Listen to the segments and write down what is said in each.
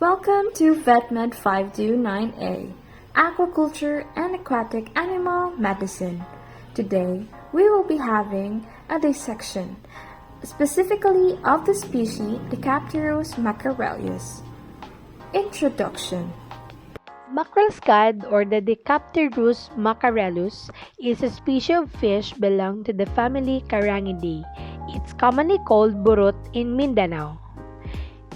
Welcome to VetMed 529A, Aquaculture and Aquatic Animal Medicine. Today, we will be having a dissection, specifically of the species Decapterus macrorellus. Introduction. Mackerel scad or the Decapterus macrorellus is a species of fish belonging to the family Carangidae. It's commonly called burot in Mindanao.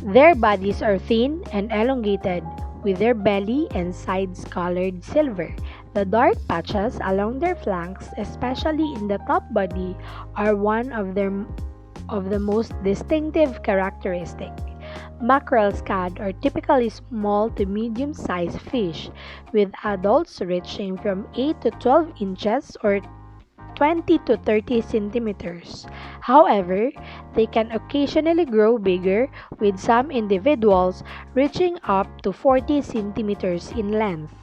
Their bodies are thin and elongated, with their belly and sides colored silver. The dark patches along their flanks, especially in the top body, are one of the most distinctive characteristics. Mackerel scad are typically small to medium-sized fish, with adults reaching from 8 to 12 inches or 20 to 30 centimeters. However, they can occasionally grow bigger, with some individuals reaching up to 40 centimeters in length.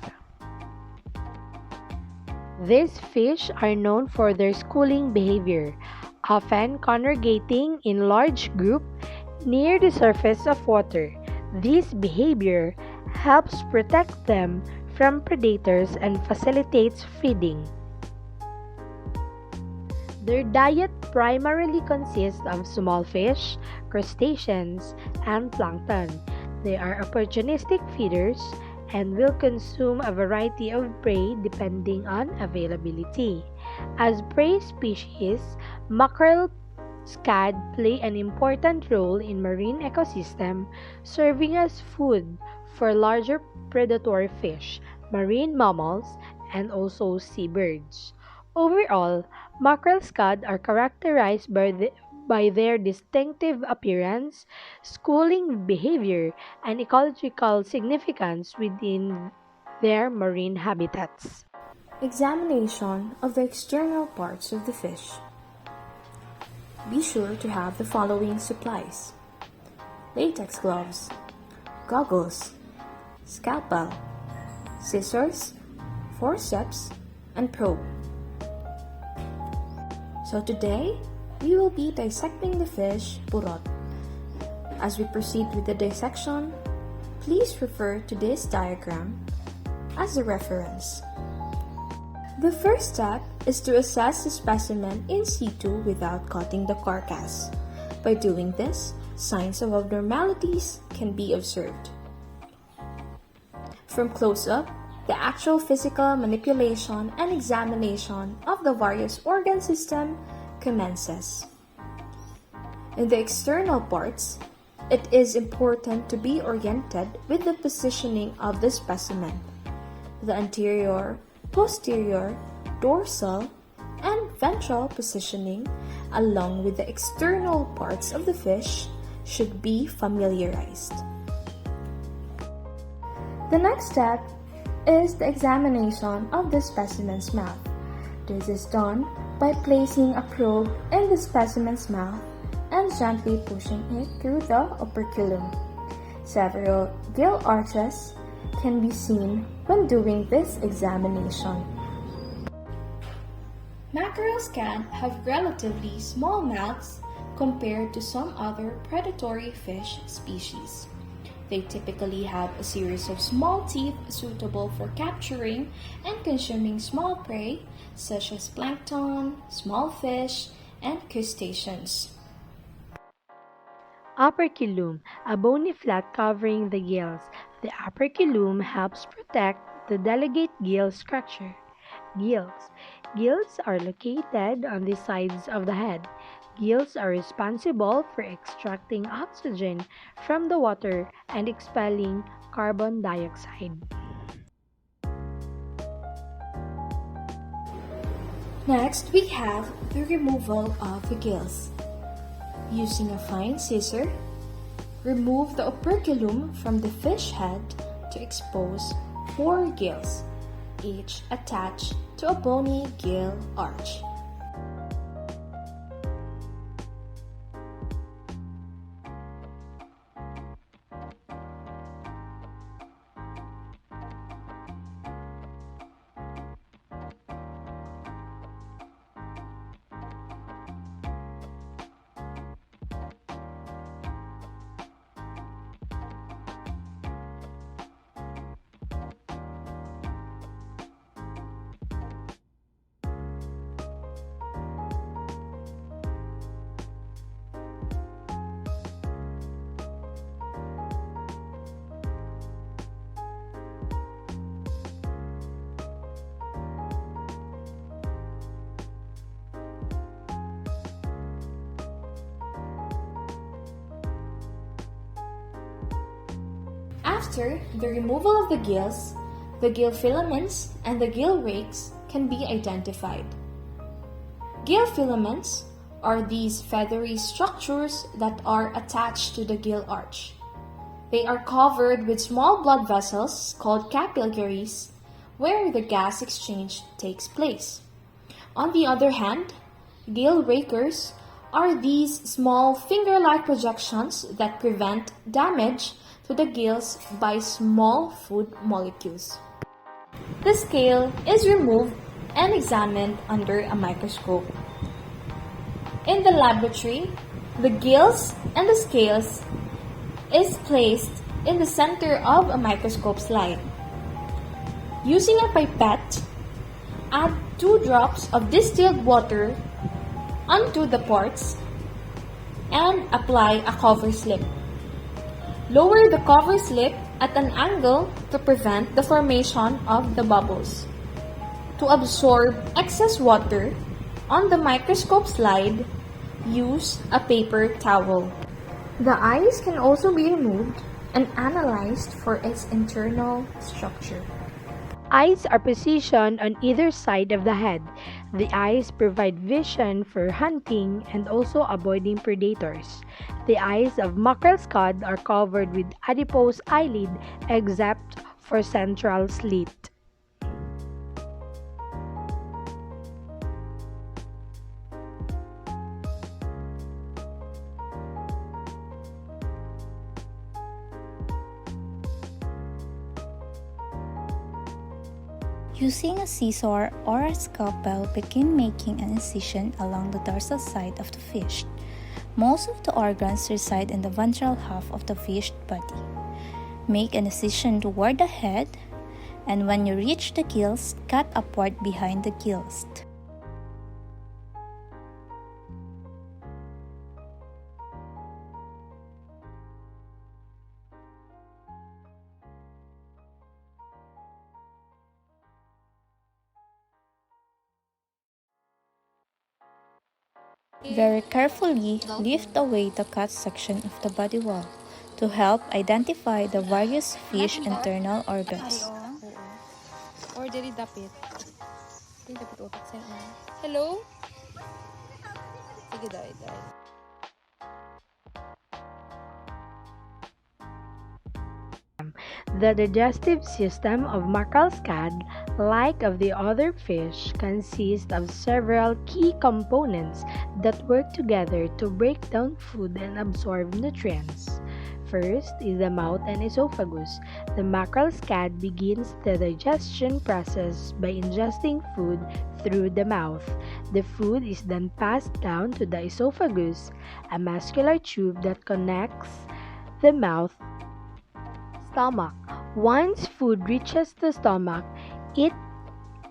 These fish are known for their schooling behavior, often congregating in large groups near the surface of water. This behavior helps protect them from predators and facilitates feeding. Their diet primarily consists of small fish, crustaceans, and plankton. They are opportunistic feeders and will consume a variety of prey depending on availability. As prey species, mackerel scad play an important role in marine ecosystem, serving as food for larger predatory fish, marine mammals, and also seabirds. Overall, mackerel scad are characterized by their distinctive appearance, schooling behavior, and ecological significance within their marine habitats. Examination of the external parts of the fish. Be sure to have the following supplies: latex gloves, goggles, scalpel, scissors, forceps, and probe. So today, we will be dissecting the fish burot. As we proceed with the dissection, please refer to this diagram as a reference. The first step is to assess the specimen in situ without cutting the carcass. By doing this, signs of abnormalities can be observed. From close-up, the actual physical manipulation and examination of the various organ system commences. In the external parts, it is important to be oriented with the positioning of the specimen. The anterior, posterior, dorsal, and ventral positioning, along with the external parts of the fish, should be familiarized. The next step is the examination of the specimen's mouth. This is done by placing a probe in the specimen's mouth and gently pushing it through the operculum. Several gill arches can be seen when doing this examination. Mackerel scad have relatively small mouths compared to some other predatory fish species. They typically have a series of small teeth suitable for capturing and consuming small prey such as plankton, small fish, and crustaceans. Operculum, a bony flat covering the gills. The operculum helps protect the delicate gill structure. Gills. Gills are located on the sides of the head. Gills are responsible for extracting oxygen from the water and expelling carbon dioxide. Next, we have the removal of the gills. Using a fine scissor, remove the operculum from the fish head to expose 4 gills, each attached to a bony gill arch. After the removal of the gills, the gill filaments and the gill rakes can be identified. Gill filaments are these feathery structures that are attached to the gill arch. They are covered with small blood vessels called capillaries where the gas exchange takes place. On the other hand, gill rakers are these small finger-like projections that prevent damage to the gills by small food molecules. The scale is removed and examined under a microscope. In the laboratory, the gills and the scales is placed in the center of a microscope slide. Using a pipette, add 2 drops of distilled water onto the parts and apply a cover slip. Lower the cover slip at an angle to prevent the formation of the bubbles. To absorb excess water on the microscope slide, use a paper towel. The eyes can also be removed and analyzed for its internal structure. Eyes are positioned on either side of the head. The eyes provide vision for hunting and also avoiding predators. The eyes of mackerel scad are covered with adipose eyelid except for central slit. Using a scissor or a scalpel, begin making an incision along the dorsal side of the fish. Most of the organs reside in the ventral half of the fish body. Make an incision toward the head, and when you reach the gills, cut upward behind the gills. Very carefully lift away the cut section of the body wall to help identify the various fish internal organs. Or diri dapit. Diri dapit utak sa inyo. Hello? Sige, dai. The digestive system of mackerel scad, like of the other fish, consists of several key components that work together to break down food and absorb nutrients. First is the mouth and esophagus. The mackerel scad begins the digestion process by ingesting food through the mouth. The food is then passed down to the esophagus, a muscular tube that connects the mouth stomach. Once food reaches the stomach, it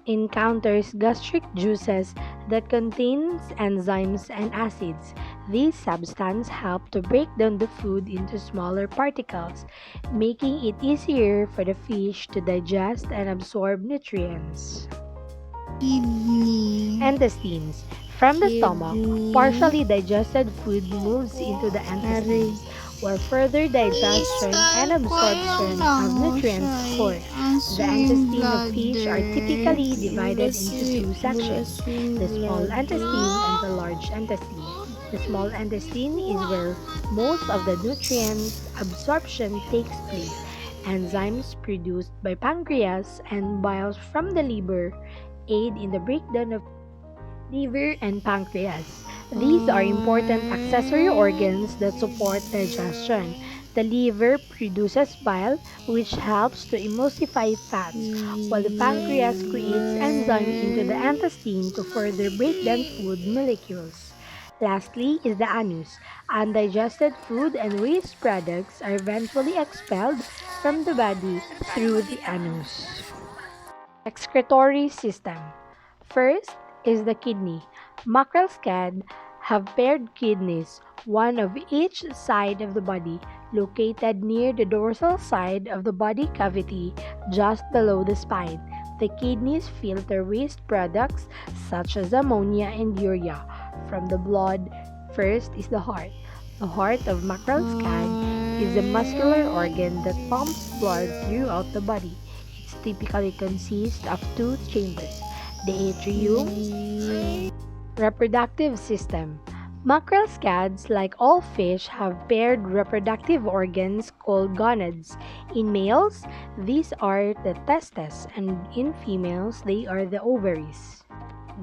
encounters gastric juices that contains enzymes and acids. These substances help to break down the food into smaller particles, making it easier for the fish to digest and absorb nutrients. Intestines. From the stomach, partially digested food moves into the intestines, where further digestion and absorption of nutrients occur. The intestine of fish are typically divided into 2 sections, the small intestine and the large intestine. The small intestine is where most of the nutrient absorption takes place. Enzymes produced by pancreas and bile from the liver aid in the breakdown of liver and pancreas. These are important accessory organs that support digestion. The liver produces bile, which helps to emulsify fats, while the pancreas creates enzymes into the intestine to further break down food molecules. Lastly is the anus. Undigested food and waste products are eventually expelled from the body through the anus. Excretory system. First is the kidney. Mackerel scad have paired kidneys, one of each side of the body, located near the dorsal side of the body cavity, just below the spine. The kidneys filter waste products such as ammonia and urea from the blood. First is the heart. The heart of mackerel scad is a muscular organ that pumps blood throughout the body. It typically consists of two chambers, the atrium, reproductive system. Mackerel scads, like all fish, have paired reproductive organs called gonads. In males, these are the testes, and in females, they are the ovaries.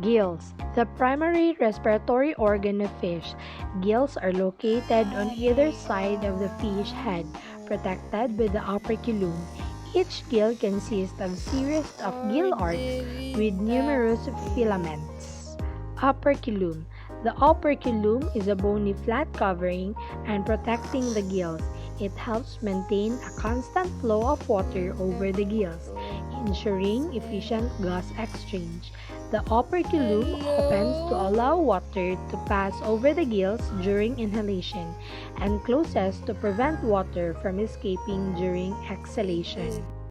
Gills, the primary respiratory organ of fish. Gills are located on either side of the fish head, protected by the operculum. Each gill consists of series of gill arcs with numerous filaments. Operculum. The operculum is a bony flat covering and protecting the gills. It helps maintain a constant flow of water over the gills, ensuring efficient gas exchange. The operculum opens to allow water to pass over the gills during inhalation and closes to prevent water from escaping during exhalation.